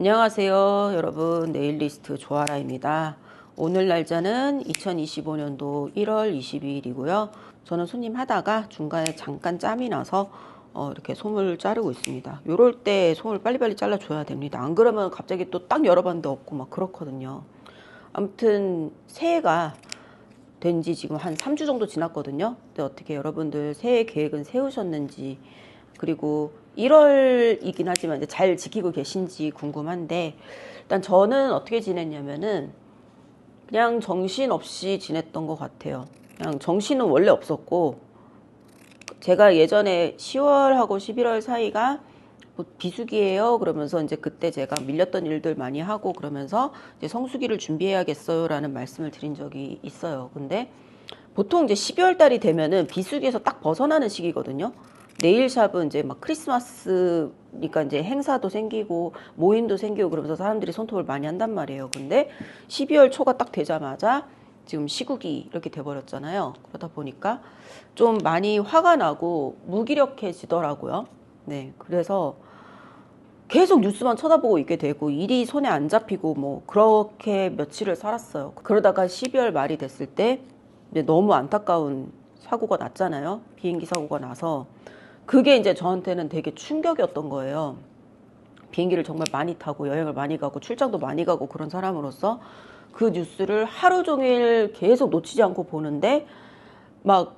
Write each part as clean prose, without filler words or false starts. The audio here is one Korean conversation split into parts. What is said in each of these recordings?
안녕하세요 여러분, 네일리스트 조아라입니다. 오늘 날짜는 2025년도 1월 22일이고요 저는 손님 하다가 중간에 잠깐 짬이 나서 이렇게 솜을 자르고 있습니다. 요럴 때 솜을 빨리빨리 잘라줘야 됩니다. 안 그러면 갑자기 또 딱 열어봤는데 없고 막 그렇거든요. 아무튼 새해가 된 지 지금 한 3주 정도 지났거든요. 근데 어떻게 여러분들 새해 계획은 세우셨는지, 그리고 1월이긴 하지만 이제 잘 지키고 계신지 궁금한데, 일단 저는 어떻게 지냈냐면은 그냥 정신없이 지냈던 것 같아요. 그냥 정신은 원래 없었고, 제가 예전에 10월하고 11월 사이가 뭐 비수기예요 그러면서 이제 그때 제가 밀렸던 일들 많이 하고 그러면서 이제 성수기를 준비해야겠어요 라는 말씀을 드린 적이 있어요. 근데 보통 이제 12월 달이 되면은 비수기에서 딱 벗어나는 시기거든요. 네일샵은 이제 막 크리스마스니까 이제 행사도 생기고 모임도 생기고 그러면서 사람들이 손톱을 많이 한단 말이에요. 근데 12월 초가 딱 되자마자 지금 시국이 이렇게 돼버렸잖아요. 그러다 보니까 좀 많이 화가 나고 무기력해지더라고요. 네, 그래서 계속 뉴스만 쳐다보고 있게 되고 일이 손에 안 잡히고 뭐 그렇게 며칠을 살았어요. 그러다가 12월 말이 됐을 때 이제 너무 안타까운 사고가 났잖아요. 비행기 사고가 나서 그게 이제 저한테는 되게 충격이었던 거예요. 비행기를 정말 많이 타고 여행을 많이 가고 출장도 많이 가고 그런 사람으로서 그 뉴스를 하루 종일 계속 놓치지 않고 보는데 막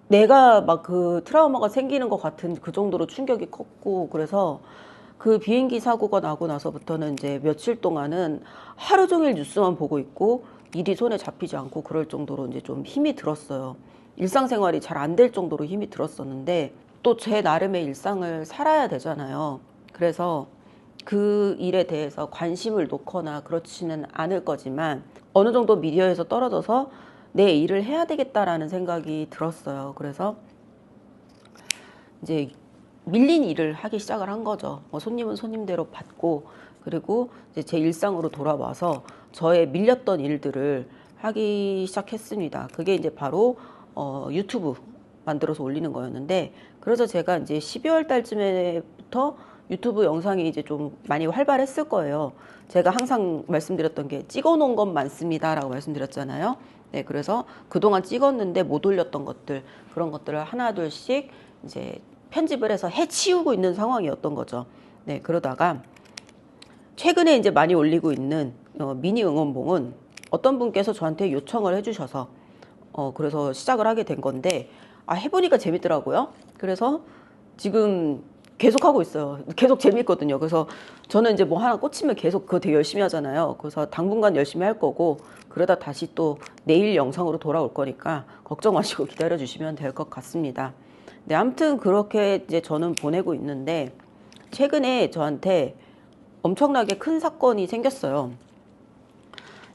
내가 막 그 트라우마가 생기는 것 같은 그 정도로 충격이 컸고, 그래서 그 비행기 사고가 나고 나서부터는 이제 며칠 동안은 하루 종일 뉴스만 보고 있고 일이 손에 잡히지 않고 그럴 정도로 이제 좀 힘이 들었어요. 일상생활이 잘 안 될 정도로 힘이 들었었는데 또 제 나름의 일상을 살아야 되잖아요. 그래서 그 일에 대해서 관심을 놓거나 그렇지는 않을 거지만 어느 정도 미디어에서 떨어져서 내 일을 해야 되겠다라는 생각이 들었어요. 그래서 이제 밀린 일을 하기 시작을 한 거죠. 손님은 손님대로 받고, 그리고 이제 제 일상으로 돌아와서 저의 밀렸던 일들을 하기 시작했습니다. 그게 이제 바로 유튜브 만들어서 올리는 거였는데, 그래서 제가 이제 12월 달쯤에부터 유튜브 영상이 이제 좀 많이 활발했을 거예요. 제가 항상 말씀드렸던 게 찍어 놓은 것 많습니다 라고 말씀드렸잖아요. 네, 그래서 그동안 찍었는데 못 올렸던 것들, 그런 것들을 하나 둘씩 이제 편집을 해서 해치우고 있는 상황이었던 거죠. 네, 그러다가 최근에 이제 많이 올리고 있는 미니 응원봉은 어떤 분께서 저한테 요청을 해주셔서 그래서 시작을 하게 된 건데, 해보니까 재밌더라고요. 그래서 지금 계속 하고 있어요. 계속 재밌거든요. 그래서 저는 이제 뭐 하나 꽂히면 계속 그거 되게 열심히 하잖아요. 그래서 당분간 열심히 할 거고, 그러다 다시 또 내일 영상으로 돌아올 거니까 걱정 마시고 기다려 주시면 될 것 같습니다. 네, 아무튼 그렇게 이제 저는 보내고 있는데, 최근에 저한테 엄청나게 큰 사건이 생겼어요.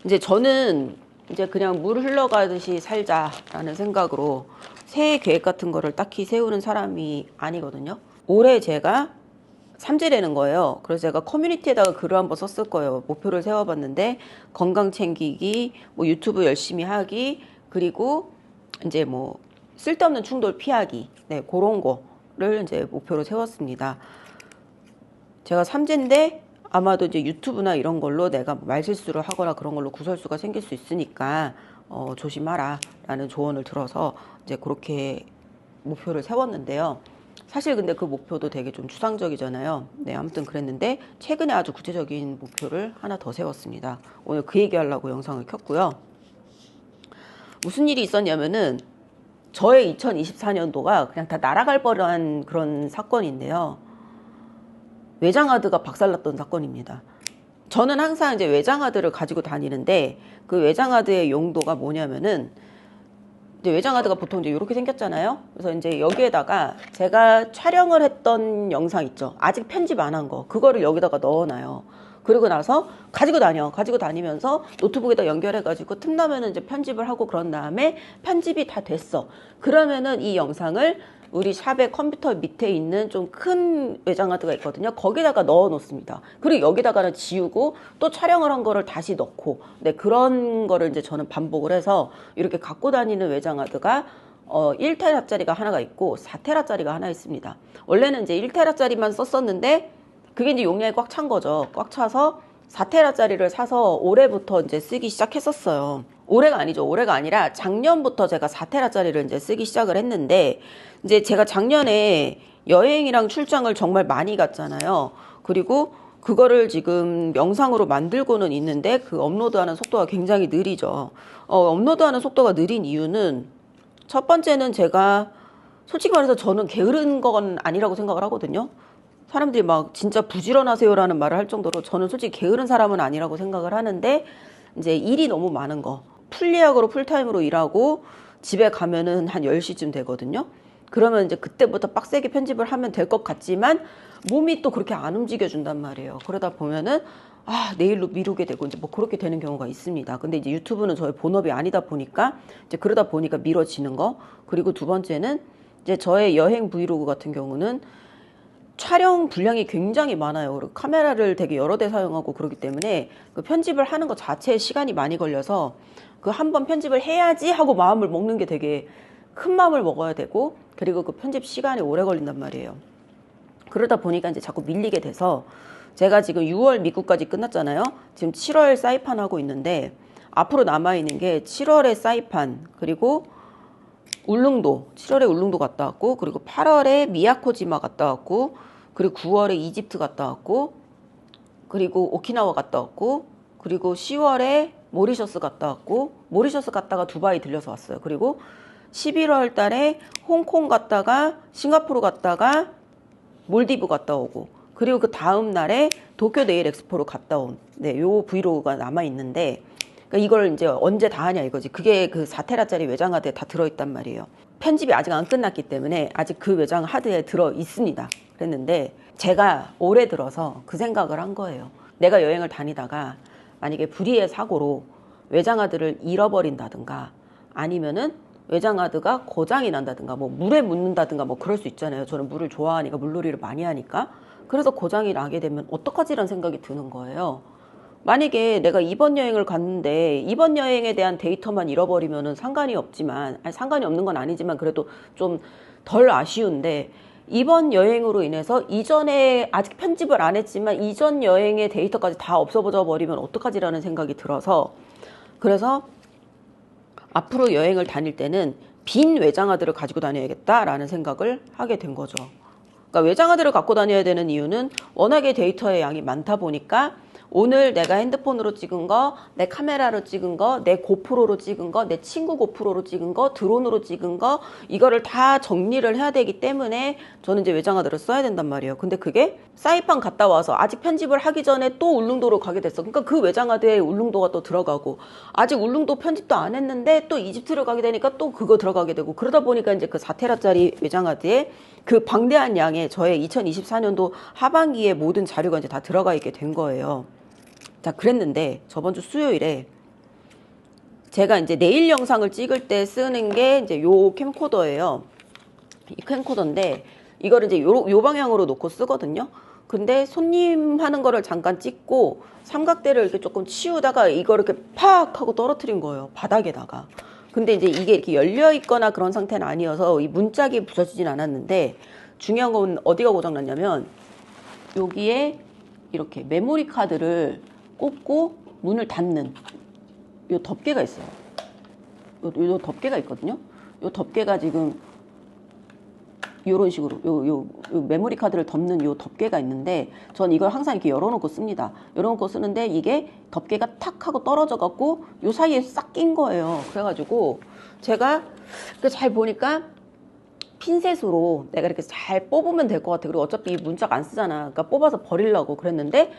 이제 저는 이제 그냥 물 흘러가듯이 살자라는 생각으로 새해 계획 같은 거를 딱히 세우는 사람이 아니거든요. 올해 제가 삼재라는 거예요. 그래서 제가 커뮤니티에다가 글을 한번 썼을 거예요. 목표를 세워봤는데 건강 챙기기, 뭐 유튜브 열심히 하기, 그리고 이제 뭐 쓸데없는 충돌 피하기, 네, 그런 거를 이제 목표로 세웠습니다. 제가 삼재인데 아마도 이제 유튜브나 이런 걸로 내가 말실수를 하거나 그런 걸로 구설수가 생길 수 있으니까 조심하라 라는 조언을 들어서 이제 그렇게 목표를 세웠는데요. 사실 근데 그 목표도 되게 좀 추상적이잖아요. 네, 아무튼 그랬는데 최근에 아주 구체적인 목표를 하나 더 세웠습니다. 오늘 그 얘기하려고 영상을 켰고요. 무슨 일이 있었냐면은 저의 2024년도가 그냥 다 날아갈 뻔한 그런 사건인데요. 외장하드가 박살났던 사건입니다. 저는 항상 이제 외장하드를 가지고 다니는데 그 외장하드의 용도가 뭐냐면은 이제 외장하드가 보통 이제 이렇게 생겼잖아요. 그래서 이제 여기에다가 제가 촬영을 했던 영상 있죠. 아직 편집 안 한 거. 그거를 여기다가 넣어놔요. 그리고 나서 가지고 다녀. 가지고 다니면서 노트북에다 연결해가지고 틈나면은 이제 편집을 하고 그런 다음에 편집이 다 됐어. 그러면은 이 영상을 우리 샵의 컴퓨터 밑에 있는 좀 큰 외장하드가 있거든요. 거기다가 넣어 놓습니다. 그리고 여기다가는 지우고 또 촬영을 한 거를 다시 넣고, 네, 그런 거를 이제 저는 반복을 해서 이렇게 갖고 다니는 외장하드가 1테라짜리가 하나가 있고 4테라짜리가 하나 있습니다. 원래는 이제 1테라짜리만 썼었는데 그게 이제 용량이 꽉 찬 거죠. 꽉 차서 4테라짜리를 사서 올해부터 이제 쓰기 시작했었어요. 올해가 아니죠. 올해가 아니라 작년부터 제가 4테라짜리를 이제 쓰기 시작을 했는데, 이제 제가 작년에 여행이랑 출장을 정말 많이 갔잖아요. 그리고 그거를 지금 영상으로 만들고는 있는데 그 업로드하는 속도가 굉장히 느리죠. 업로드하는 속도가 느린 이유는 첫 번째는 제가 솔직히 말해서 저는 게으른 건 아니라고 생각을 하거든요. 사람들이 막 진짜 부지런하세요라는 말을 할 정도로 저는 솔직히 게으른 사람은 아니라고 생각을 하는데, 이제 일이 너무 많은 거. 풀예약으로 풀타임으로 일하고 집에 가면은 한 10시쯤 되거든요. 그러면 이제 그때부터 빡세게 편집을 하면 될 것 같지만 몸이 또 그렇게 안 움직여준단 말이에요. 그러다 보면은 내일로 미루게 되고 이제 뭐 그렇게 되는 경우가 있습니다. 근데 이제 유튜브는 저의 본업이 아니다 보니까 이제 그러다 보니까 미뤄지는 거. 그리고 두 번째는 이제 저의 여행 브이로그 같은 경우는 촬영 분량이 굉장히 많아요. 그리고 카메라를 되게 여러 대 사용하고 그러기 때문에 그 편집을 하는 것 자체에 시간이 많이 걸려서 그 한 번 편집을 해야지 하고 마음을 먹는 게 되게 큰 마음을 먹어야 되고, 그리고 그 편집 시간이 오래 걸린단 말이에요. 그러다 보니까 이제 자꾸 밀리게 돼서 제가 지금 6월 미국까지 끝났잖아요. 지금 7월 사이판 하고 있는데 앞으로 남아있는 게 7월에 사이판, 그리고 울릉도, 7월에 울릉도 갔다 왔고, 그리고 8월에 미야코지마 갔다 왔고, 그리고 9월에 이집트 갔다 왔고, 그리고 오키나와 갔다 왔고, 그리고 10월에 모리셔스 갔다 왔고, 모리셔스 갔다가 두바이 들려서 왔어요. 그리고 11월 달에 홍콩 갔다가 싱가포르 갔다가 몰디브 갔다 오고, 그리고 그 다음 날에 도쿄 네일 엑스포로 갔다 온, 요 브이로그가 남아 있는데, 그러니까 이걸 이제 언제 다 하냐 이거지. 그게 그 4테라짜리 외장 하드에 다 들어있단 말이에요. 편집이 아직 안 끝났기 때문에 아직 그 외장 하드에 들어 있습니다. 그랬는데 제가 올해 들어서 그 생각을 한 거예요. 내가 여행을 다니다가 만약에 불의의 사고로 외장 하드를 잃어버린다든가, 아니면은 외장 하드가 고장이 난다든가, 뭐 물에 묻는다든가, 뭐 그럴 수 있잖아요. 저는 물을 좋아하니까, 물놀이를 많이 하니까. 그래서 고장이 나게 되면 어떡하지라는 생각이 드는 거예요. 만약에 내가 이번 여행을 갔는데 이번 여행에 대한 데이터만 잃어버리면은 상관이 없지만, 아니 상관이 없는 건 아니지만 그래도 좀 덜 아쉬운데, 이번 여행으로 인해서 이전에 아직 편집을 안 했지만 이전 여행의 데이터까지 다 없어져 버리면 어떡하지라는 생각이 들어서, 그래서 앞으로 여행을 다닐 때는 빈 외장 하드를 가지고 다녀야겠다라는 생각을 하게 된 거죠. 그러니까 외장 하드를 갖고 다녀야 되는 이유는 워낙에 데이터의 양이 많다 보니까 오늘 내가 핸드폰으로 찍은 거, 내 카메라로 찍은 거, 내 고프로로 찍은 거, 내 친구 고프로로 찍은 거, 드론으로 찍은 거, 이거를 다 정리를 해야 되기 때문에 저는 이제 외장 하드를 써야 된단 말이에요. 근데 그게 사이판 갔다 와서 아직 편집을 하기 전에 또 울릉도로 가게 됐어. 그러니까 그 외장 하드에 울릉도가 또 들어가고, 아직 울릉도 편집도 안 했는데 또 이집트를 가게 되니까 또 그거 들어가게 되고, 그러다 보니까 이제 그 4테라짜리 외장 하드에 그 방대한 양의 저의 2024년도 하반기에 모든 자료가 이제 다 들어가 있게 된 거예요. 자, 그랬는데 저번 주 수요일에 제가 이제 내일 영상을 찍을 때 쓰는 게 이제 요 캠코더예요. 이 캠코더인데 이거를 이제 요 방향으로 놓고 쓰거든요. 근데 손님 하는 거를 잠깐 찍고 삼각대를 이렇게 조금 치우다가 이거를 이렇게 팍 하고 떨어뜨린 거예요. 바닥에다가. 근데 이제 이게 이렇게 열려 있거나 그런 상태는 아니어서 이 문짝이 부서지진 않았는데, 중요한 건 어디가 고장났냐면 여기에 이렇게 메모리 카드를 꽂고 문을 닫는 요 덮개가 있어요. 요 덮개가 있거든요. 요 덮개가 지금 요런 식으로 요 메모리 카드를 덮는 요 덮개가 있는데, 전 이걸 항상 이렇게 열어놓고 씁니다. 열어놓고 쓰는데 이게 덮개가 탁 하고 떨어져 갖고 요 사이에 싹 낀 거예요. 그래가지고 제가 잘 보니까 핀셋으로 내가 이렇게 잘 뽑으면 될 것 같아. 그리고 어차피 이 문짝 안 쓰잖아. 그러니까 뽑아서 버리려고 그랬는데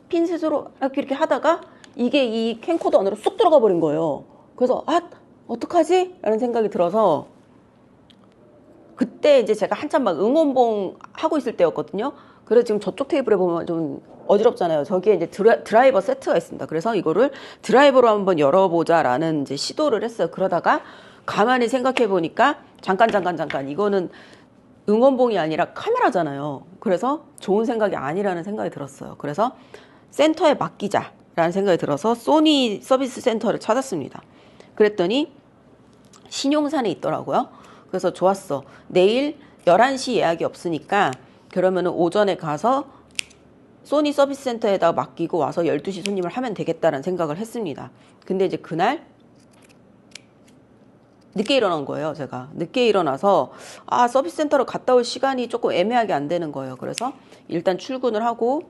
핀셋으로 이렇게 하다가 이게 이 캠코더 안으로 쑥 들어가 버린 거예요. 그래서 어떡하지? 라는 생각이 들어서 그때 이제 제가 한참 막 응원봉 하고 있을 때였거든요. 그래서 지금 저쪽 테이블에 보면 좀 어지럽잖아요. 저기에 이제 드라이버 세트가 있습니다. 그래서 이거를 드라이버로 한번 열어보자라는 이제 시도를 했어요. 그러다가 가만히 생각해 보니까 잠깐 이거는 응원봉이 아니라 카메라잖아요. 그래서 좋은 생각이 아니라는 생각이 들었어요. 그래서 센터에 맡기자라는 생각이 들어서 소니 서비스 센터를 찾았습니다. 그랬더니 신용산에 있더라고요. 그래서 좋았어. 내일 11시 예약이 없으니까 그러면은 오전에 가서 소니 서비스 센터에다 맡기고 와서 12시 손님을 하면 되겠다라는 생각을 했습니다. 근데 이제 그날 늦게 일어난 거예요. 제가 늦게 일어나서 서비스 센터로 갔다 올 시간이 조금 애매하게 안 되는 거예요. 그래서 일단 출근을 하고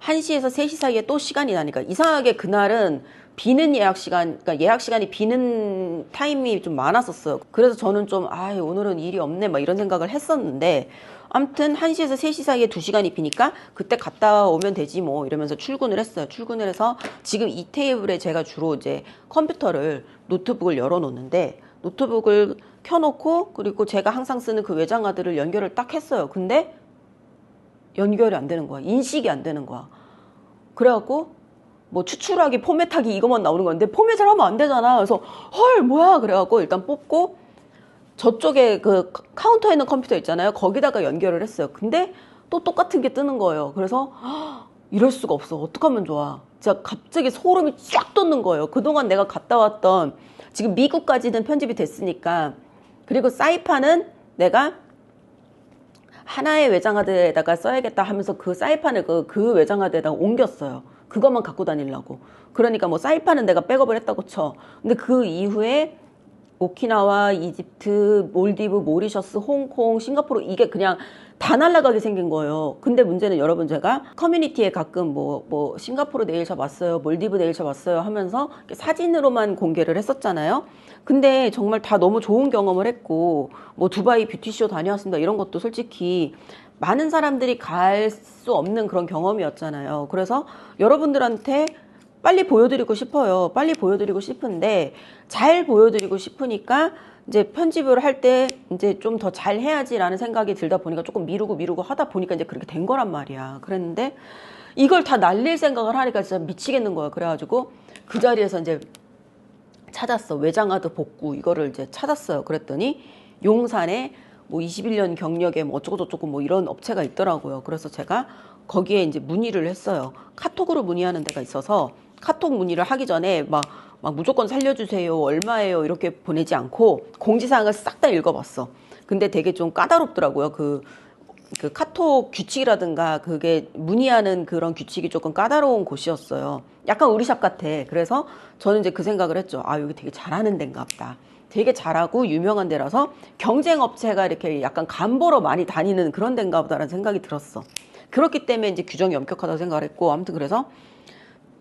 1시에서 3시 사이에 또 시간이 나니까 이상하게 그날은 비는 예약 시간, 그러니까 예약 시간이 비는 타임이 좀 많았었어요. 그래서 저는 좀 오늘은 일이 없네 막 이런 생각을 했었는데, 아무튼 1시에서 3시 사이에 2시간이 비니까 그때 갔다 오면 되지 뭐 이러면서 출근을 했어요. 출근을 해서 지금 이 테이블에 제가 주로 이제 컴퓨터를, 노트북을 열어놓는데, 노트북을 켜놓고 그리고 제가 항상 쓰는 그 외장하드를 연결을 딱 했어요. 근데 연결이 안 되는 거야. 인식이 안 되는 거야. 그래갖고 뭐 추출하기, 포맷하기 이것만 나오는 건데 포맷을 하면 안 되잖아. 그래서 헐 뭐야, 그래갖고 일단 뽑고 저쪽에 그 카운터에 있는 컴퓨터 있잖아요. 거기다가 연결을 했어요. 근데 또 똑같은 게 뜨는 거예요. 그래서 이럴 수가 없어. 어떡하면 좋아. 진짜 갑자기 소름이 쫙 돋는 거예요. 그동안 내가 갔다 왔던, 지금 미국까지는 편집이 됐으니까, 그리고 사이판은 내가 하나의 외장하드에다가 써야겠다 하면서 그 사이판을 그 외장하드에다가 옮겼어요. 그것만 갖고 다니려고. 그러니까 뭐 사이판은 내가 백업을 했다고 쳐. 근데 그 이후에 오키나와, 이집트, 몰디브, 모리셔스, 홍콩, 싱가포르, 이게 그냥 다 날아가게 생긴 거예요. 근데 문제는 여러분, 제가 커뮤니티에 가끔 뭐 싱가포르 네일샵 왔어요, 몰디브 네일샵 왔어요 하면서 사진으로만 공개를 했었잖아요. 근데 정말 다 너무 좋은 경험을 했고, 뭐 두바이 뷰티쇼 다녀왔습니다 이런 것도 솔직히 많은 사람들이 갈 수 없는 그런 경험이었잖아요. 그래서 여러분들한테 빨리 보여드리고 싶어요. 빨리 보여드리고 싶은데, 잘 보여드리고 싶으니까 이제 편집을 할 때 이제 좀 더 잘 해야지라는 생각이 들다 보니까 조금 미루고 하다 보니까 이제 그렇게 된 거란 말이야. 그랬는데 이걸 다 날릴 생각을 하니까 진짜 미치겠는 거야. 그래가지고 그 자리에서 이제 찾았어. 외장하드 복구 이거를 이제 찾았어요. 그랬더니 용산에 뭐 21년 경력에 뭐 어쩌고저쩌고 뭐 이런 업체가 있더라고요. 그래서 제가 거기에 이제 문의를 했어요. 카톡으로 문의하는 데가 있어서 카톡 문의를 하기 전에 막 무조건 살려주세요, 얼마예요 이렇게 보내지 않고 공지사항을 싹 다 읽어봤어. 근데 되게 좀 까다롭더라고요. 그 카톡 규칙이라든가 그게 문의하는 그런 규칙이 조금 까다로운 곳이었어요. 약간 우리 샵 같아. 그래서 저는 이제 그 생각을 했죠. 여기 되게 잘하는 데인가 보다. 되게 잘하고 유명한 데라서 경쟁 업체가 이렇게 약간 간보러 많이 다니는 그런 데인가 보다라는 생각이 들었어. 그렇기 때문에 이제 규정이 엄격하다고 생각을 했고, 아무튼 그래서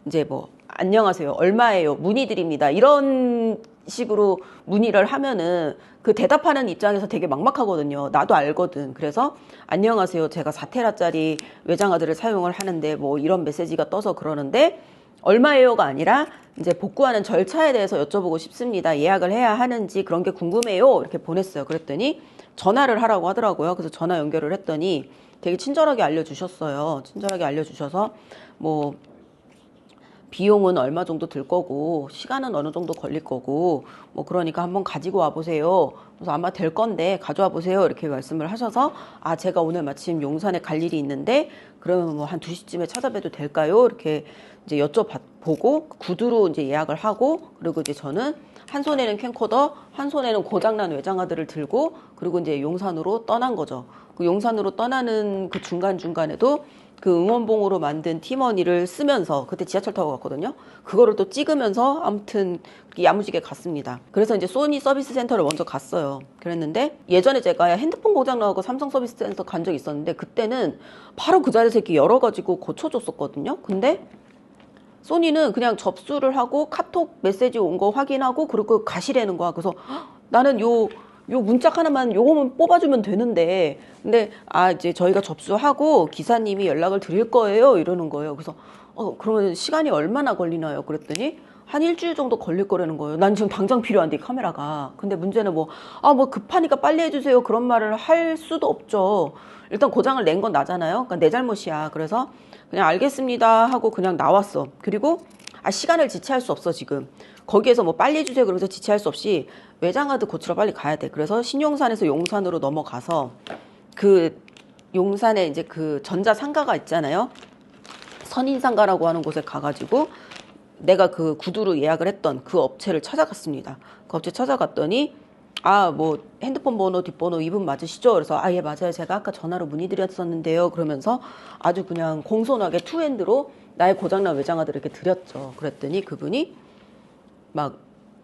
이제 뭐 안녕하세요, 얼마예요, 문의드립니다 이런 식으로 문의를 하면은 그 대답하는 입장에서 되게 막막하거든요. 나도 알거든. 그래서 안녕하세요, 제가 4테라짜리 외장하드를 사용을 하는데 뭐 이런 메시지가 떠서 그러는데 얼마예요가 아니라 이제 복구하는 절차에 대해서 여쭤보고 싶습니다. 예약을 해야 하는지 그런 게 궁금해요. 이렇게 보냈어요. 그랬더니 전화를 하라고 하더라고요. 그래서 전화 연결을 했더니 되게 친절하게 알려주셨어요. 친절하게 알려주셔서 뭐 비용은 얼마 정도 들 거고 시간은 어느 정도 걸릴 거고 뭐 그러니까 한번 가지고 와 보세요. 그래서 아마 될 건데 가져와 보세요 이렇게 말씀을 하셔서, 제가 오늘 마침 용산에 갈 일이 있는데 그러면 뭐 한 2시쯤에 찾아뵈도 될까요? 이렇게 이제 여쭤보고 구두로 이제 예약을 하고, 그리고 이제 저는 한 손에는 캠코더, 한 손에는 고장난 외장하드를 들고 그리고 이제 용산으로 떠난 거죠. 그 용산으로 떠나는 그 중간중간에도 그 응원봉으로 만든 티머니를 쓰면서, 그때 지하철 타고 갔거든요. 그거를 또 찍으면서 아무튼 야무지게 갔습니다. 그래서 이제 소니 서비스 센터를 먼저 갔어요. 그랬는데 예전에 제가 핸드폰 고장 나고 삼성 서비스 센터 간 적이 있었는데 그때는 바로 그 자리에서 이렇게 열어가지고 고쳐줬었거든요. 근데 소니는 그냥 접수를 하고 카톡 메시지 온 거 확인하고 그리고 가시라는 거야. 그래서 나는 요 문짝 하나만 요거만 뽑아주면 되는데, 근데 이제 저희가 접수하고 기사님이 연락을 드릴 거예요 이러는 거예요. 그래서 그러면 시간이 얼마나 걸리나요? 그랬더니 한 일주일 정도 걸릴 거라는 거예요. 난 지금 당장 필요한데 이 카메라가. 근데 문제는 뭐 급하니까 빨리 해주세요 그런 말을 할 수도 없죠. 일단 고장을 낸 건 나잖아요. 그러니까 내 잘못이야. 그래서 그냥 알겠습니다 하고 그냥 나왔어. 그리고 시간을 지체할 수 없어. 지금 거기에서 뭐 빨리 해주세요 그러면서 지체할 수 없이 외장하드 고치러 빨리 가야 돼. 그래서 신용산에서 용산으로 넘어가서 그 용산에 이제 그 전자상가가 있잖아요. 선인상가라고 하는 곳에 가가지고 내가 그 구두로 예약을 했던 그 업체를 찾아갔습니다. 그 업체 찾아갔더니 아, 뭐 핸드폰 번호 뒷번호 이분 맞으시죠? 그래서 아, 예, 맞아요. 제가 아까 전화로 문의드렸었는데요. 그러면서 아주 그냥 공손하게 투핸드로 나의 고장난 외장하드를 이렇게 드렸죠. 그랬더니 그분이 막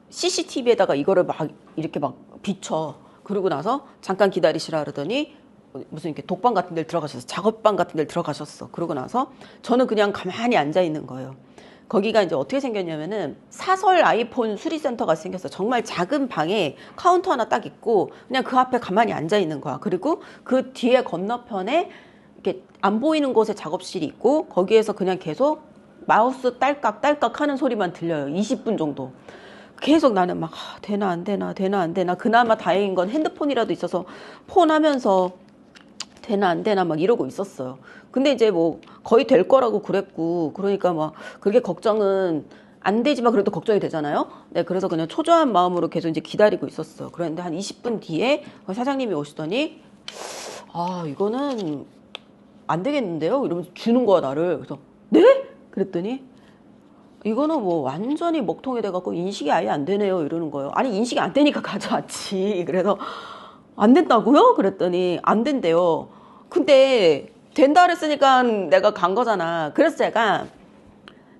CCTV에다가 이거를 막 이렇게 막 비춰. 그러고 나서 잠깐 기다리시라 그러더니 무슨 이렇게 독방 같은 데를 들어가셨어. 작업방 같은 데를 들어가셨어. 그러고 나서 저는 그냥 가만히 앉아 있는 거예요. 거기가 이제 어떻게 생겼냐면은 사설 아이폰 수리센터가 생겼어. 정말 작은 방에 카운터 하나 딱 있고 그냥 그 앞에 가만히 앉아 있는 거야. 그리고 그 뒤에 건너편에 이렇게 안 보이는 곳에 작업실이 있고 거기에서 그냥 계속 마우스 딸깍딸깍 하는 소리만 들려요. 20분 정도. 계속 나는 막 되나 안 되나 되나 안 되나. 그나마 다행인 건 핸드폰이라도 있어서 폰 하면서 되나 안 되나 막 이러고 있었어요. 근데 이제 뭐 거의 될 거라고 그랬고 그러니까 막 그렇게 걱정은 안 되지만 그래도 걱정이 되잖아요. 네, 그래서 그냥 초조한 마음으로 계속 이제 기다리고 있었어요. 그런데 한 20분 뒤에 사장님이 오시더니 아, 이거는 안 되겠는데요? 이러면서 주는 거야, 나를. 그래서 네? 그랬더니 이거는 뭐 완전히 먹통이 돼갖고 인식이 아예 안 되네요. 이러는 거예요. 아니, 인식이 안 되니까 가져왔지. 그래서 안 된다고요? 그랬더니 안 된대요. 근데 된다 그랬으니까 내가 간 거잖아. 그래서 제가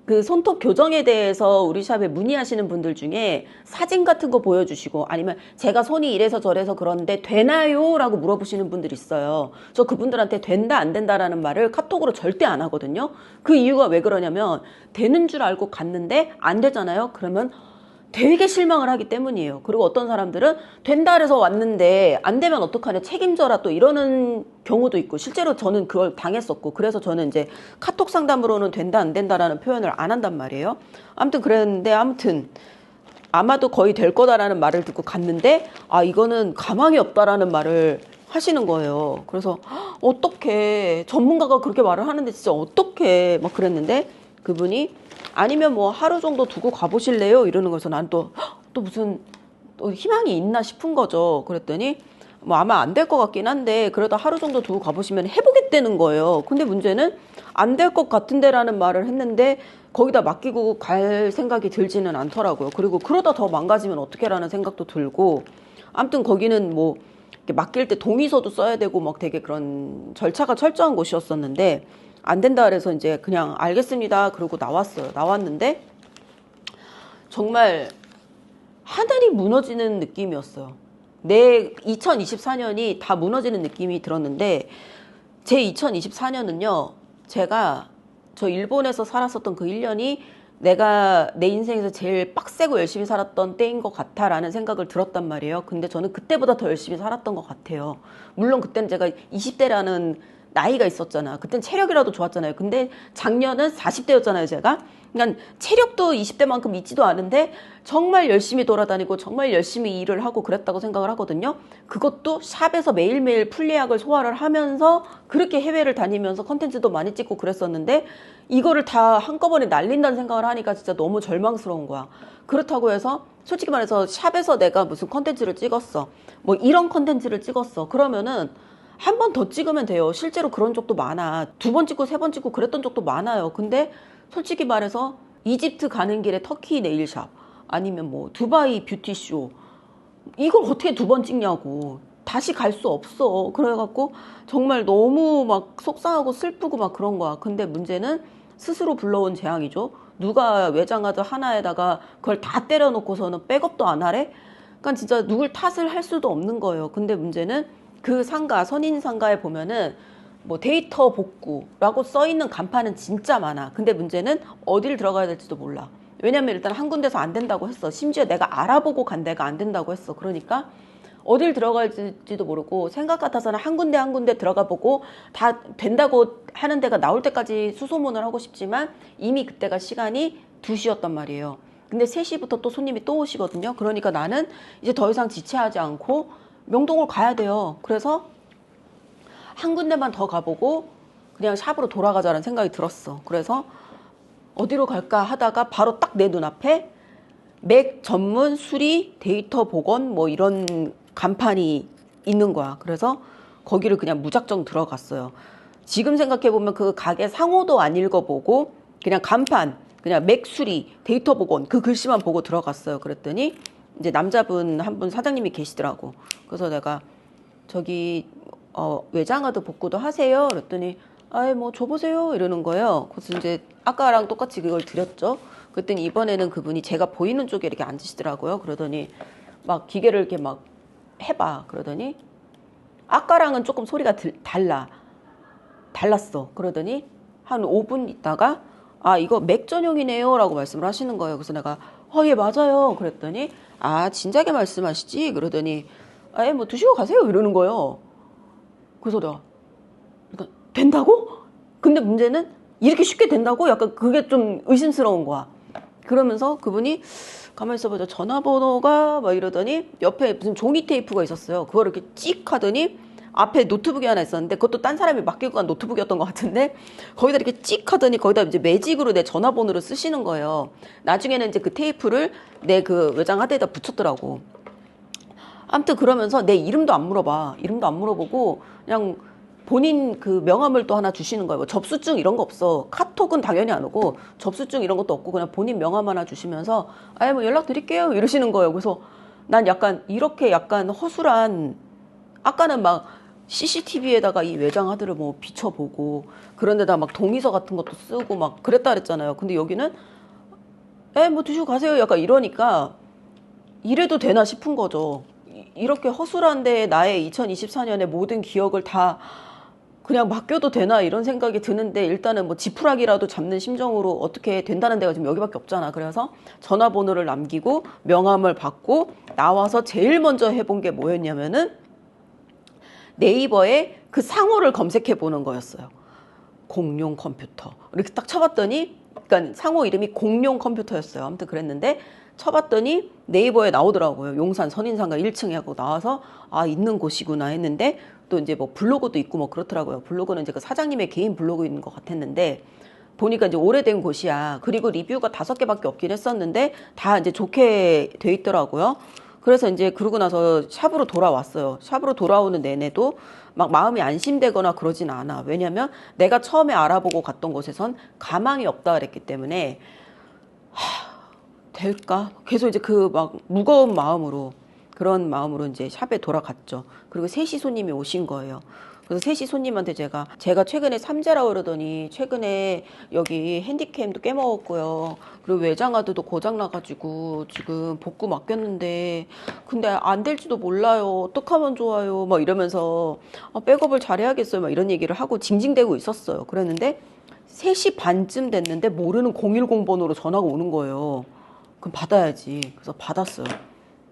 그 손톱 교정에 대해서 우리 샵에 문의하시는 분들 중에 사진 같은 거 보여주시고 아니면 제가 손이 이래서 저래서 그런데 되나요? 라고 물어보시는 분들 있어요. 저 그분들한테 된다 안 된다라는 말을 카톡으로 절대 안 하거든요. 그 이유가 왜 그러냐면 되는 줄 알고 갔는데 안 되잖아요. 그러면 되게 실망을 하기 때문이에요. 그리고 어떤 사람들은 된다 그래서 왔는데 안 되면 어떡하냐 책임져라 또 이러는 경우도 있고 실제로 저는 그걸 당했었고 그래서 저는 이제 카톡 상담으로는 된다 안 된다라는 표현을 안 한단 말이에요. 아무튼 그랬는데 아무튼 아마도 거의 될 거다라는 말을 듣고 갔는데 아 이거는 가망이 없다라는 말을 하시는 거예요. 그래서 어떻게 전문가가 그렇게 말을 하는데 진짜 어떻게 막 그랬는데 그분이 아니면 뭐 하루 정도 두고 가보실래요? 이러는 거에서 난 또 무슨 또 희망이 있나 싶은 거죠. 그랬더니 뭐 아마 안 될 것 같긴 한데 그래도 하루 정도 두고 가보시면 해보겠다는 거예요. 근데 문제는 안 될 것 같은데라는 말을 했는데 거기다 맡기고 갈 생각이 들지는 않더라고요. 그리고 그러다 더 망가지면 어떡해라는 생각도 들고 아무튼 거기는 뭐 맡길 때 동의서도 써야 되고 막 되게 그런 절차가 철저한 곳이었었는데 안 된다 그래서 이제 그냥 알겠습니다. 그러고 나왔어요. 나왔는데 정말 하늘이 무너지는 느낌이었어요. 내 2024년이 다 무너지는 느낌이 들었는데 제 2024년은요. 제가 저 일본에서 살았었던 그 1년이 내가 내 인생에서 제일 빡세고 열심히 살았던 때인 것 같아라는 생각을 들었단 말이에요. 근데 저는 그때보다 더 열심히 살았던 것 같아요. 물론 그때는 제가 20대라는 나이가 있었잖아. 그땐 체력이라도 좋았잖아요. 근데 작년은 40대였잖아요, 제가. 그러니까 체력도 20대만큼 있지도 않은데 정말 열심히 돌아다니고 정말 열심히 일을 하고 그랬다고 생각을 하거든요. 그것도 샵에서 매일매일 풀예약을 소화를 하면서 그렇게 해외를 다니면서 컨텐츠도 많이 찍고 그랬었는데 이거를 다 한꺼번에 날린다는 생각을 하니까 진짜 너무 절망스러운 거야. 그렇다고 해서 솔직히 말해서 샵에서 내가 무슨 컨텐츠를 찍었어. 뭐 이런 컨텐츠를 찍었어. 그러면은 한 번 더 찍으면 돼요. 실제로 그런 적도 많아. 2번 찍고 3번 찍고 그랬던 적도 많아요. 근데 솔직히 말해서 이집트 가는 길에 터키 네일샵 아니면 뭐 두바이 뷰티쇼 이걸 어떻게 2번 찍냐고. 다시 갈 수 없어. 그래갖고 정말 너무 막 속상하고 슬프고 막 그런 거야. 근데 문제는 스스로 불러온 재앙이죠. 누가 외장하드 하나에다가 그걸 다 때려놓고서는 백업도 안 하래? 그러니까 진짜 누굴 탓을 할 수도 없는 거예요. 근데 문제는 그 상가, 선인 상가에 보면은 뭐 데이터 복구라고 써 있는 간판은 진짜 많아. 근데 문제는 어디를 들어가야 될지도 몰라. 왜냐면 일단 한 군데서 안 된다고 했어. 심지어 내가 알아보고 간 데가 안 된다고 했어. 그러니까 어딜 들어갈지도 모르고 생각 같아서는 한 군데 한 군데 들어가 보고 다 된다고 하는 데가 나올 때까지 수소문을 하고 싶지만 이미 그때가 시간이 2시였단 말이에요. 근데 3시부터 또 손님이 또 오시거든요. 그러니까 나는 이제 더 이상 지체하지 않고 명동을 가야 돼요. 그래서 한 군데만 더 가보고 그냥 샵으로 돌아가자는 생각이 들었어. 그래서 어디로 갈까 하다가 바로 딱 내 눈앞에 맥 전문 수리 데이터 복원 뭐 이런 간판이 있는 거야. 그래서 거기를 그냥 무작정 들어갔어요. 지금 생각해보면 그 가게 상호도 안 읽어보고 그냥 간판 그냥 맥 수리 데이터 복원 그 글씨만 보고 들어갔어요. 그랬더니 이제 남자분 한 분 사장님이 계시더라고. 그래서 내가 저기 외장하드 복구도 하세요? 그랬더니 아예 뭐 줘보세요 이러는 거예요. 그래서 이제 아까랑 똑같이 그걸 드렸죠. 그랬더니 이번에는 그분이 제가 보이는 쪽에 이렇게 앉으시더라고요. 그러더니 막 기계를 이렇게 막 해봐. 그러더니 아까랑은 조금 소리가 달랐어. 그러더니 한 5분 있다가 아 이거 맥 전용이네요 라고 말씀을 하시는 거예요. 그래서 내가 예 맞아요 그랬더니 아 진작에 말씀하시지 그러더니 아예 뭐 드시고 가세요 이러는 거예요. 그래서 내가 그러니까 된다고? 근데 문제는 이렇게 쉽게 된다고? 약간 그게 좀 의심스러운 거야. 그러면서 그분이 가만히 있어보자 전화번호가 막 이러더니 옆에 무슨 종이 테이프가 있었어요. 그걸 이렇게 찍 하더니 앞에 노트북이 하나 있었는데 그것도 딴 사람이 맡기고 간 노트북이었던 것 같은데 거기다 이렇게 찍 하더니 거기다 이제 매직으로 내 전화번호를 쓰시는 거예요. 나중에는 이제 그 테이프를 내 그 외장 하드에다 붙였더라고. 아무튼 그러면서 내 이름도 안 물어봐. 이름도 안 물어보고 그냥 본인 그 명함을 또 하나 주시는 거예요. 뭐 접수증 이런 거 없어. 카톡은 당연히 안 오고 접수증 이런 것도 없고 그냥 본인 명함 하나 주시면서 아예 뭐 연락 드릴게요 이러시는 거예요. 그래서 난 약간 이렇게 약간 허술한 아까는 막 CCTV에다가 이 외장 하드를 뭐 비춰보고 그런데다 막 동의서 같은 것도 쓰고 막 그랬다 그랬잖아요. 근데 여기는 뭐 드시고 가세요 약간 이러니까 이래도 되나 싶은 거죠. 이렇게 허술한데 나의 2024년의 모든 기억을 다 그냥 맡겨도 되나 이런 생각이 드는데 일단은 뭐 지푸라기라도 잡는 심정으로 어떻게 된다는 데가 지금 여기밖에 없잖아. 그래서 전화번호를 남기고 명함을 받고 나와서 제일 먼저 해본 게 뭐였냐면은 네이버에 그 상호를 검색해 보는 거였어요. 공룡 컴퓨터 이렇게 딱 쳐봤더니 그러니까 상호 이름이 공룡 컴퓨터였어요. 아무튼 그랬는데 쳐봤더니 네이버에 나오더라고요. 용산 선인상가 1층에 하고 나와서 아 있는 곳이구나 했는데 또 이제 뭐 블로그도 있고 뭐 그렇더라고요. 블로그는 이제 그 사장님의 개인 블로그인 것 같았는데 보니까 이제 오래된 곳이야. 그리고 리뷰가 5개밖에 없긴 했었는데 다 이제 좋게 돼 있더라고요. 그래서 이제 그러고 나서 샵으로 돌아왔어요. 샵으로 돌아오는 내내도 막 마음이 안심되거나 그러진 않아. 왜냐면 내가 처음에 알아보고 갔던 곳에선 가망이 없다 그랬기 때문에 될까? 계속 이제 그 막 무거운 마음으로 그런 마음으로 이제 샵에 돌아갔죠. 그리고 3시 손님이 오신 거예요. 그래서 3시 손님한테 제가 최근에 삼재라 그러더니 최근에 여기 핸디캠도 깨먹었고요. 그리고 외장하드도 고장나가지고 지금 복구 맡겼는데 근데 안 될지도 몰라요. 어떡하면 좋아요. 막 이러면서 백업을 잘해야겠어요. 막 이런 얘기를 하고 징징대고 있었어요. 그랬는데 3시 반쯤 됐는데 모르는 010 번호로 전화가 오는 거예요. 그럼 받아야지. 그래서 받았어요.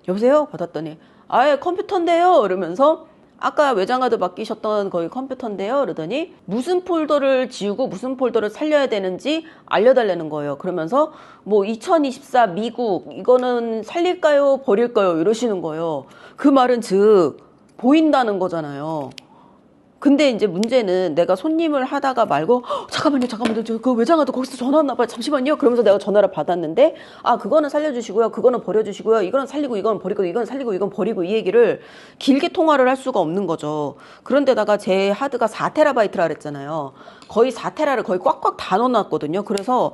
여보세요? 받았더니 아예 컴퓨터인데요. 이러면서 아까 외장하드 맡기셨던 거기 컴퓨터인데요. 그러더니 무슨 폴더를 지우고 무슨 폴더를 살려야 되는지 알려달라는 거예요. 그러면서 뭐 2024 미국 이거는 살릴까요? 버릴까요? 이러시는 거예요. 그 말은 즉 보인다는 거잖아요. 근데 이제 문제는 내가 손님을 하다가 말고 잠깐만요 그 외장하드 거기서 전화 왔나 봐요 잠시만요 그러면서 내가 전화를 받았는데 그거는 살려주시고요 그거는 버려주시고요 이거는 살리고 이거는 버리고 이건 살리고 이건 버리고 이 얘기를 길게 통화를 할 수가 없는 거죠. 그런데다가 제 하드가 4TB라 그랬잖아요. 거의 4TB를 거의 꽉꽉 다 넣어놨거든요. 그래서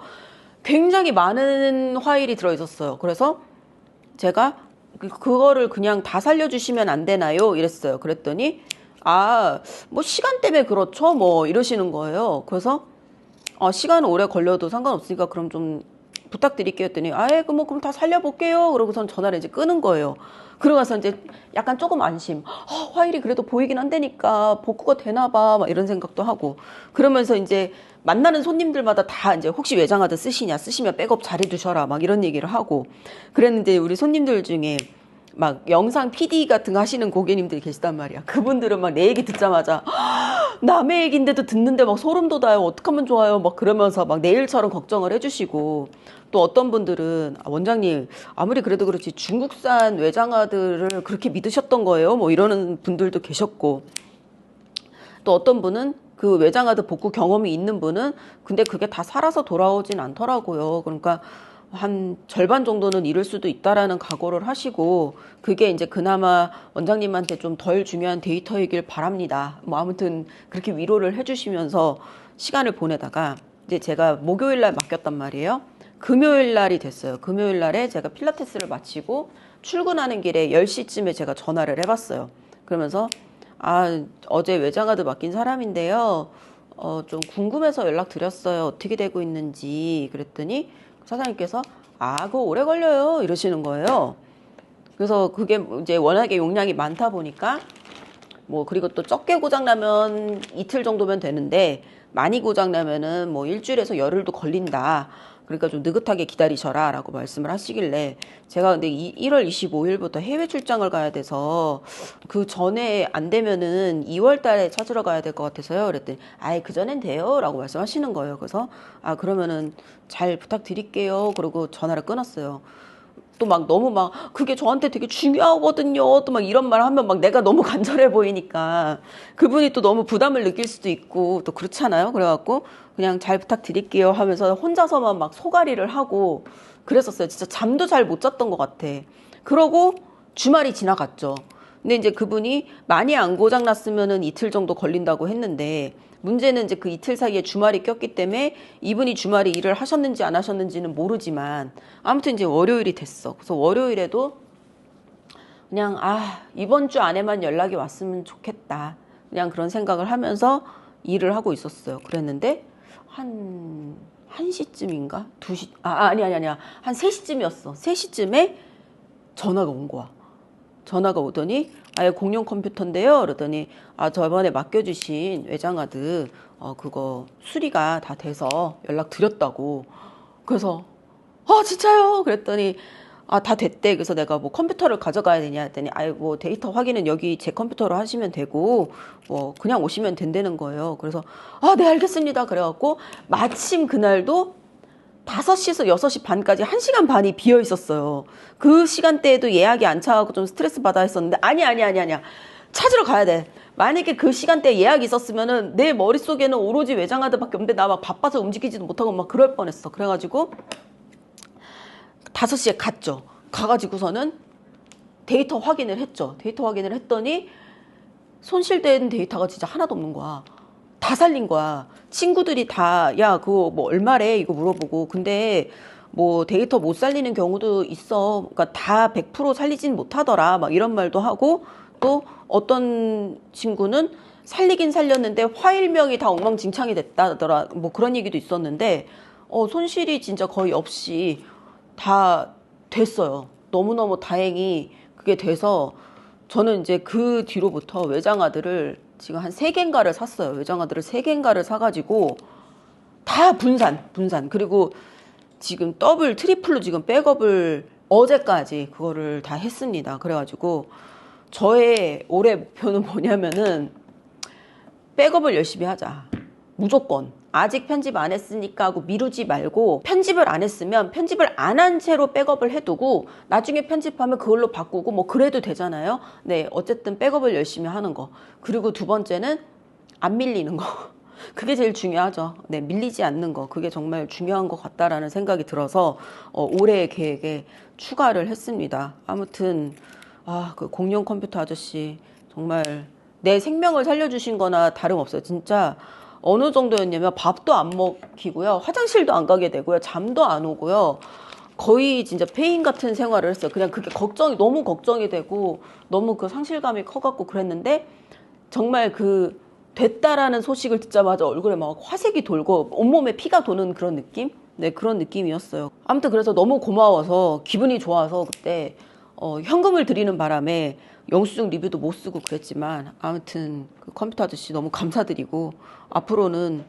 굉장히 많은 파일이 들어있었어요. 그래서 제가 그거를 그냥 다 살려주시면 안 되나요? 이랬어요. 그랬더니 뭐 시간 때문에 그렇죠 뭐 이러시는 거예요. 그래서 시간 오래 걸려도 상관없으니까 그럼 좀 부탁드릴게요 했더니 그럼 다 살려볼게요 그러고선 전화를 이제 끄는 거예요. 그러고 나서 이제 약간 조금 안심 화일이 그래도 보이긴 한다니까 복구가 되나 봐 막 이런 생각도 하고 그러면서 이제 만나는 손님들마다 다 이제 혹시 외장하드 쓰시면 백업 잘해주셔라 막 이런 얘기를 하고 그랬는데 우리 손님들 중에 막 영상 PD 같은 거 하시는 고객님들이 계시단 말이야. 그분들은 막 내 얘기 듣자마자 남의 얘기인데도 듣는데 막 소름 돋아요. 어떡하면 좋아요. 막 그러면서 막 내 일처럼 걱정을 해주시고 또 어떤 분들은 원장님 아무리 그래도 그렇지 중국산 외장하드를 그렇게 믿으셨던 거예요. 뭐 이러는 분들도 계셨고 또 어떤 분은 그 외장하드 복구 경험이 있는 분은 근데 그게 다 살아서 돌아오진 않더라고요. 그러니까 한 절반 정도는 잃을 수도 있다라는 각오를 하시고 그게 이제 그나마 원장님한테 좀 덜 중요한 데이터이길 바랍니다. 뭐 아무튼 그렇게 위로를 해주시면서 시간을 보내다가 이제 제가 목요일 날 맡겼단 말이에요. 금요일 날이 됐어요. 금요일 날에 제가 필라테스를 마치고 출근하는 길에 10시쯤에 제가 전화를 해봤어요. 그러면서 어제 외장하드 맡긴 사람인데요. 좀 궁금해서 연락드렸어요. 어떻게 되고 있는지. 그랬더니 사장님께서 그거 오래 걸려요. 이러시는 거예요. 그래서 그게 이제 워낙에 용량이 많다 보니까 뭐 그리고 또 적게 고장나면 이틀 정도면 되는데 많이 고장나면은 뭐 일주일에서 열흘도 걸린다. 그러니까 좀 느긋하게 기다리셔라 라고 말씀을 하시길래 제가 근데 1월 25일부터 해외 출장을 가야 돼서 그 전에 안 되면은 2월 달에 찾으러 가야 될 것 같아서요. 그랬더니 그전엔 돼요 라고 말씀하시는 거예요. 그래서 그러면은 잘 부탁드릴게요. 그러고 전화를 끊었어요. 또 막 너무 막 그게 저한테 되게 중요하거든요. 또 막 이런 말 하면 막 내가 너무 간절해 보이니까 그분이 또 너무 부담을 느낄 수도 있고 또 그렇잖아요. 그래갖고 그냥 잘 부탁드릴게요 하면서 혼자서만 막 소가리를 하고 그랬었어요. 진짜 잠도 잘 못 잤던 것 같아. 그러고 주말이 지나갔죠. 근데 이제 그분이 많이 안 고장 났으면은 이틀 정도 걸린다고 했는데 문제는 이제 그 이틀 사이에 주말이 꼈기 때문에 이분이 주말에 일을 하셨는지 안 하셨는지는 모르지만 아무튼 이제 월요일이 됐어. 그래서 월요일에도 그냥 이번 주 안에만 연락이 왔으면 좋겠다. 그냥 그런 생각을 하면서 일을 하고 있었어요. 그랬는데 한 1시쯤인가? 2시 아니야. 한 3시쯤이었어. 3시쯤에 전화가 온 거야. 전화가 오더니 공용 컴퓨터인데요. 그러더니 저번에 맡겨주신 외장하드 그거 수리가 다 돼서 연락 드렸다고. 그래서 진짜요? 그랬더니 다 됐대. 그래서 내가 뭐 컴퓨터를 가져가야 되냐 했더니 뭐 데이터 확인은 여기 제 컴퓨터로 하시면 되고 뭐 그냥 오시면 된다는 거예요. 그래서 네 알겠습니다. 그래갖고 마침 그날도 5시에서 6시 반까지 1시간 반이 비어 있었어요. 그 시간대에도 예약이 안 차가고 좀 스트레스 받아 했었는데 아니야. 찾으러 가야 돼. 만약에 그 시간대에 예약이 있었으면은 내 머릿속에는 오로지 외장하드밖에 없는데 나 막 바빠서 움직이지도 못하고 막 그럴 뻔했어. 그래가지고 5시에 갔죠. 가가지고서는 데이터 확인을 했죠. 데이터 확인을 했더니 손실된 데이터가 진짜 하나도 없는 거야. 다 살린 거야. 친구들이 다 그거 뭐 얼마래 이거 물어보고 근데 뭐 데이터 못 살리는 경우도 있어. 그러니까 다 100% 살리진 못하더라. 막 이런 말도 하고 또 어떤 친구는 살리긴 살렸는데 파일명이 다 엉망진창이 됐다더라. 뭐 그런 얘기도 있었는데 손실이 진짜 거의 없이 다 됐어요. 너무너무 다행히 그게 돼서 저는 이제 그 뒤로부터 외장하드를 지금 한 3개인가를 샀어요. 외장하드를 3개인가를 사가지고 다 분산. 그리고 지금 더블, 트리플로 지금 백업을 어제까지 그거를 다 했습니다. 그래가지고 저의 올해 목표는 뭐냐면은 백업을 열심히 하자. 무조건. 아직 편집 안 했으니까 하고 미루지 말고 편집을 안 했으면 편집을 안 한 채로 백업을 해두고 나중에 편집하면 그걸로 바꾸고 뭐 그래도 되잖아요. 네, 어쨌든 백업을 열심히 하는 거. 그리고 두 번째는 안 밀리는 거. 그게 제일 중요하죠. 네, 밀리지 않는 거. 그게 정말 중요한 것 같다라는 생각이 들어서 올해의 계획에 추가를 했습니다. 아무튼 그 공룡 컴퓨터 아저씨 정말 내 생명을 살려주신 거나 다름없어요. 진짜 어느 정도였냐면 밥도 안 먹히고요. 화장실도 안 가게 되고요. 잠도 안 오고요. 거의 진짜 폐인 같은 생활을 했어요. 그냥 그게 너무 걱정이 되고 너무 그 상실감이 커갖고 그랬는데 정말 됐다라는 소식을 듣자마자 얼굴에 막 화색이 돌고 온몸에 피가 도는 그런 느낌? 네, 그런 느낌이었어요. 아무튼 그래서 너무 고마워서 기분이 좋아서 그때 현금을 드리는 바람에 영수증 리뷰도 못 쓰고 그랬지만 아무튼 그 컴퓨터 아저씨 너무 감사드리고 앞으로는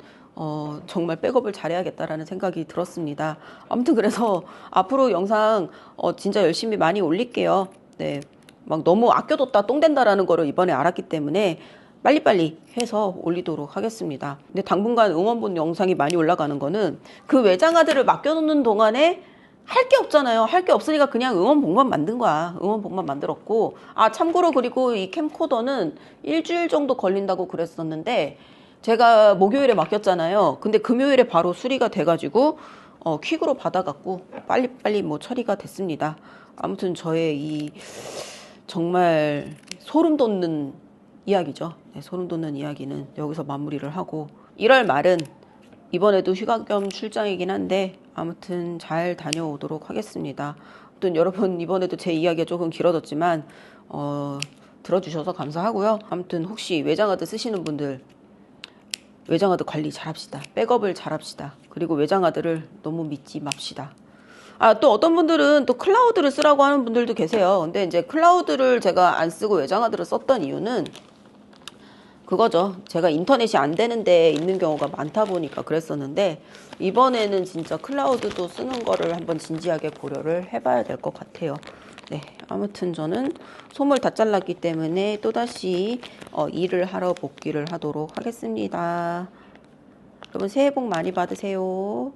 정말 백업을 잘해야겠다라는 생각이 들었습니다. 아무튼 그래서 앞으로 영상 진짜 열심히 많이 올릴게요. 네, 막 너무 아껴뒀다 똥 된다라는 거를 이번에 알았기 때문에 빨리빨리 해서 올리도록 하겠습니다. 근데 당분간 응원본 영상이 많이 올라가는 거는 그 외장하드를 맡겨놓는 동안에 할 게 없잖아요. 할 게 없으니까 그냥 응원봉만 만든 거야. 응원봉만 만들었고 참고로 그리고 이 캠코더는 일주일 정도 걸린다고 그랬었는데 제가 목요일에 맡겼잖아요. 근데 금요일에 바로 수리가 돼가지고 퀵으로 받아갖고 빨리빨리 뭐 처리가 됐습니다. 아무튼 저의 이 정말 소름 돋는 이야기죠. 네, 소름 돋는 이야기는 여기서 마무리를 하고 1월 말은 이번에도 휴가 겸 출장이긴 한데 아무튼 잘 다녀오도록 하겠습니다. 아무튼 여러분 이번에도 제 이야기가 조금 길어졌지만 들어주셔서 감사하고요. 아무튼 혹시 외장하드 쓰시는 분들 외장하드 관리 잘합시다. 백업을 잘합시다. 그리고 외장하드를 너무 믿지 맙시다. 또 어떤 분들은 또 클라우드를 쓰라고 하는 분들도 계세요. 근데 이제 클라우드를 제가 안 쓰고 외장하드를 썼던 이유는 그거죠. 제가 인터넷이 안 되는데 있는 경우가 많다 보니까 그랬었는데 이번에는 진짜 클라우드도 쓰는 거를 한번 진지하게 고려를 해봐야 될 것 같아요. 네, 아무튼 저는 솜을 다 잘랐기 때문에 또다시 일을 하러 복귀를 하도록 하겠습니다. 여러분 새해 복 많이 받으세요.